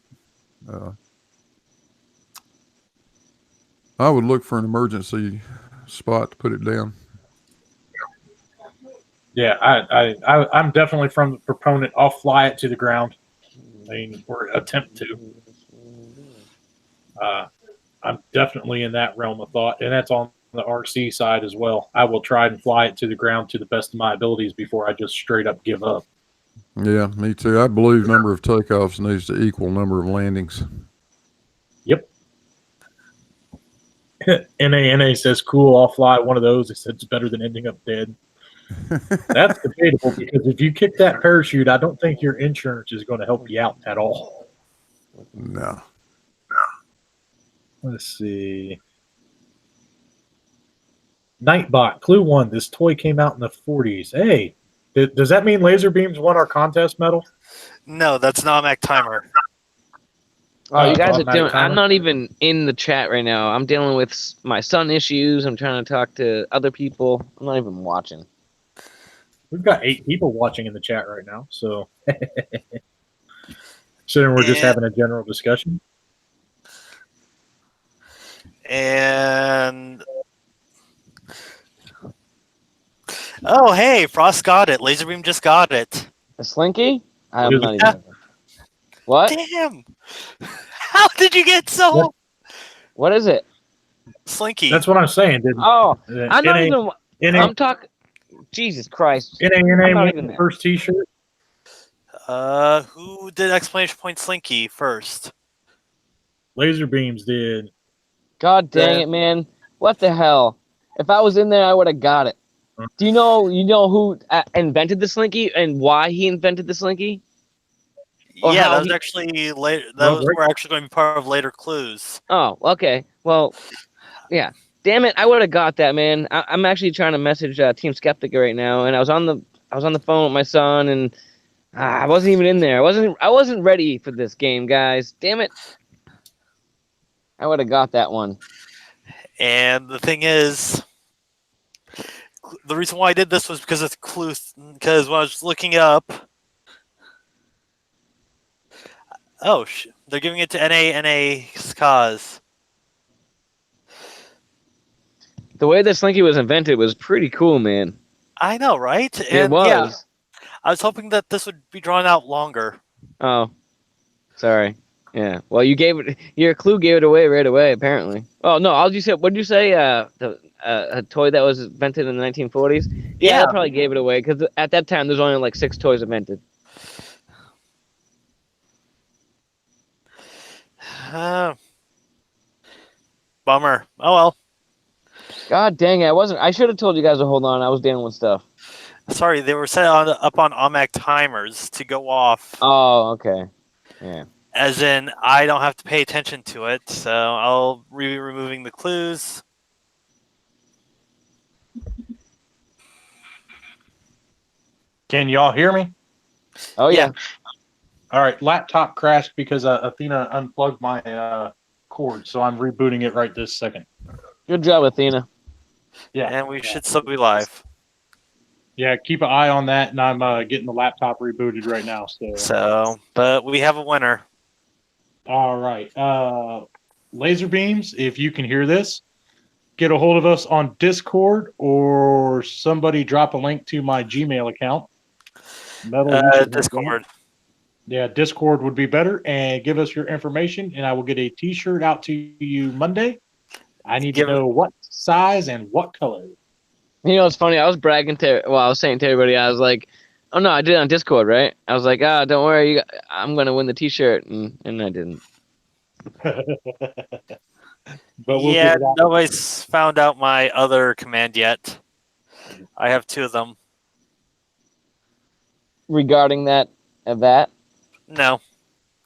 I would look for an emergency spot to put it down. Yeah, I'm definitely from the proponent. I'll fly it to the ground. I mean, or attempt to. I'm definitely in that realm of thought, and that's on the RC side as well. I will try and fly it to the ground to the best of my abilities before I just straight up give up. Yeah, me too. I believe number of takeoffs needs to equal number of landings. Yep. NA says, cool, I'll fly one of those. It said it's better than ending up dead. That's debatable because if you kick that parachute, I don't think your insurance is going to help you out at all. No. Let's see. Nightbot, Clue 1. This toy came out in the 40s. Hey, does that mean Laser Beams won our contest medal? No, that's an automatic timer. Oh, you guys are automatic doing. timer? I'm not even in the chat right now. I'm dealing with my son issues. I'm trying to talk to other people. I'm not even watching. We've got 8 people watching in the chat right now, so so we're just having a general discussion. And oh, hey, Frost got it. Laserbeam just got it. A Slinky? I'm What is not it? even. What? Damn! How did you get so What is it? Slinky? That's what I'm saying. Oh, I'm not even. NA, I'm talking. Jesus Christ. NA I'm not won even the there. first T-shirt. Who did exclamation point Slinky first? Laser Beams did. God dang it, man! What the hell? If I was in there, I would have got it. Do you know who invented the Slinky and why he invented the Slinky? Or Yeah, how that was he- actually later. Well, Those were actually going to be part of later clues. Oh, okay. Well, yeah. Damn it! I would have got that, man. I'm actually trying to message Team Skeptic right now, and I was on the phone with my son, and I wasn't even in there. I wasn't ready for this game, guys. Damn it! I would have got that one. And the thing is, the reason why I did this was because of clues. Because when I was looking up, oh, they're giving it to NA's cause. The way that Slinky was invented was pretty cool, man. I know, right? It And was. yeah, I was hoping that this would be drawn out longer. Oh, sorry. Yeah. Well, your clue gave it away right away, apparently. Oh no! What did you say? A toy that was invented in the 1940s. Yeah, that probably gave it away because at that time there's only like 6 toys invented. Bummer. Oh well. God dang it! I should have told you guys to hold on. I was dealing with stuff. Sorry, they were set up on automatic timers to go off. Oh, okay. Yeah. As in, I don't have to pay attention to it, so I'll be removing the clues. Can y'all hear me? Oh yeah. All right. Laptop crashed because Athena unplugged my cord, so I'm rebooting it right this second. Good job, Athena. Yeah. And we should still be live. Yeah, keep an eye on that, and I'm getting the laptop rebooted right now. So, but we have a winner. All right. Laser Beams, if you can hear this, get a hold of us on Discord or somebody drop a link to my Gmail account. Discord. Yeah, Discord would be better. And give us your information, and I will get a T-shirt out to you Monday. I need to know what size and what color. You know, it's funny. I was bragging to, well, I was saying to everybody, I was like, oh no, I did it on Discord, right? I was like, don't worry, I'm gonna win the T-shirt, and I didn't. But we'll yeah, get it out. nobody's found out my other command yet. I have 2 of them. Regarding that, No.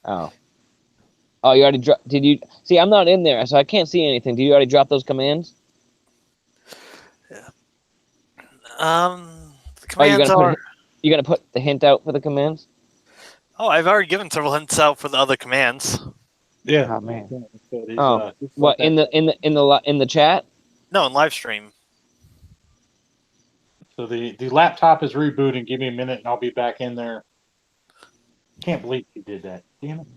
oh, you already dropped? Did you see? I'm not in there, so I can't see anything. Did you already drop those commands? The Oh, commands are. you gonna put the hint out for the commands? Oh, I've already given several hints out for the other commands. Yeah. Oh man. So it is, Oh, it's what like that. in the chat? No, in live stream. So the laptop is rebooting. Give me a minute, and I'll be back in there. Can't believe you did that. Damn it.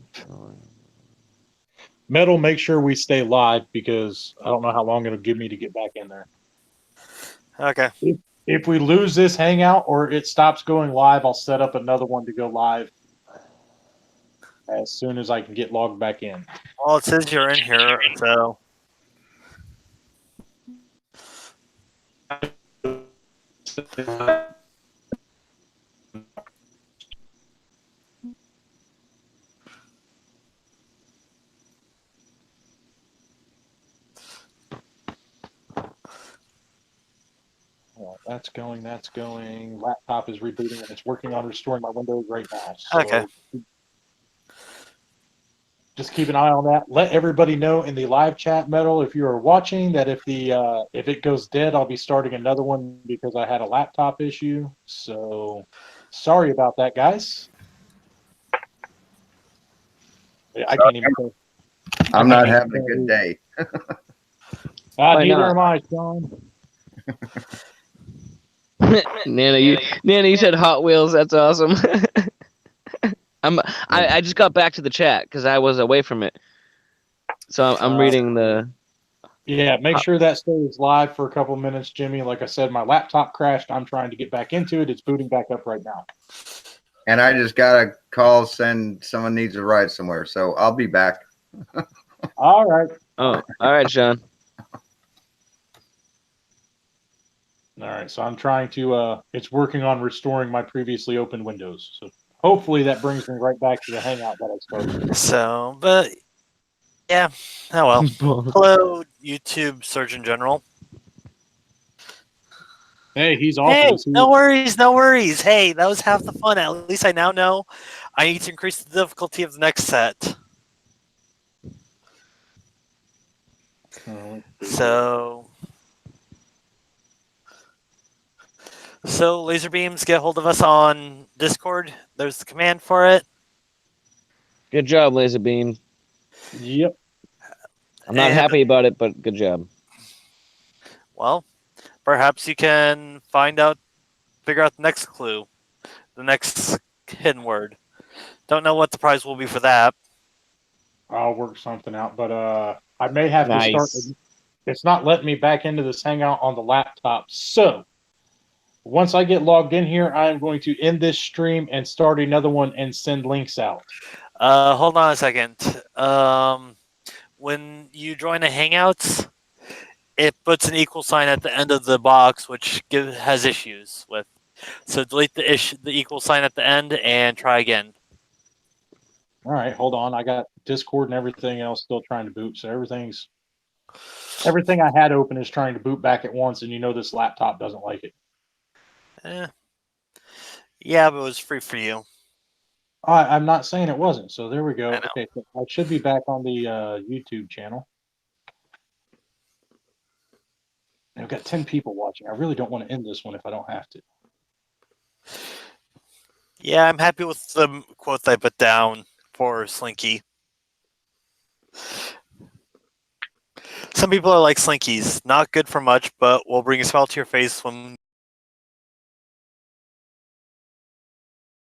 Metal, make sure we stay live because I don't know how long it'll give me to get back in there. Okay. If we lose this hangout or it stops going live, I'll set up another one to go live as soon as I can get logged back in. Well, it says you're in here, so. Well, that's going. Laptop is rebooting and it's working on restoring my Windows right now. So Okay. just keep an eye on that. Let everybody know in the live chat, Metal, if you are watching, that if it goes dead, I'll be starting another one because I had a laptop issue. So sorry about that, guys. I can't even. I'm not having a good day. Why Neither not? am I, Sean. Nana, you said Hot Wheels. That's awesome. I just got back to the chat because I was away from it, so I'm reading the. Yeah, make sure that stays live for a couple minutes, Jimmy. Like I said, my laptop crashed. I'm trying to get back into it. It's booting back up right now. And I just got a call saying someone needs a ride somewhere. So I'll be back. All right. Oh, all right, Sean. All right. So I'm trying to, it's working on restoring my previously opened windows. So hopefully that brings me right back to the hangout that I started. So, but. Yeah. Oh well. Hello, YouTube Surgeon General. Hey, he's awesome. Hey, Is he- no worries, no worries. Hey, that was half the fun. At least I now know I need to increase the difficulty of the next set. So laser beams, get hold of us on Discord. There's the command for it. Good job, Laser Beam. Yep. I'm not And- happy about it, but good job. Well, perhaps you can figure out the next clue, the next hidden word. Don't know what the prize will be for that. I'll work something out, but I may have to Nice. start. It's not letting me back into this hangout on the laptop. So once I get logged in here, I am going to end this stream and start another one and send links out. Hold on a second. When you join a Hangouts, it puts an equal sign at the end of the box, which has issues with. So delete the equal sign at the end and try again. All right, hold on. I got Discord and everything else still trying to boot. So everything I had open is trying to boot back at once, and this laptop doesn't like it. Yeah, but it was free for you. I'm not saying it wasn't. So there we go. I know. Okay, so I should be back on the YouTube channel. I've got 10 people watching. I really don't want to end this one if I don't have to. Yeah, I'm happy with the quote I put down for Slinky. Some people are like Slinkies, not good for much, but will bring a smile to your face when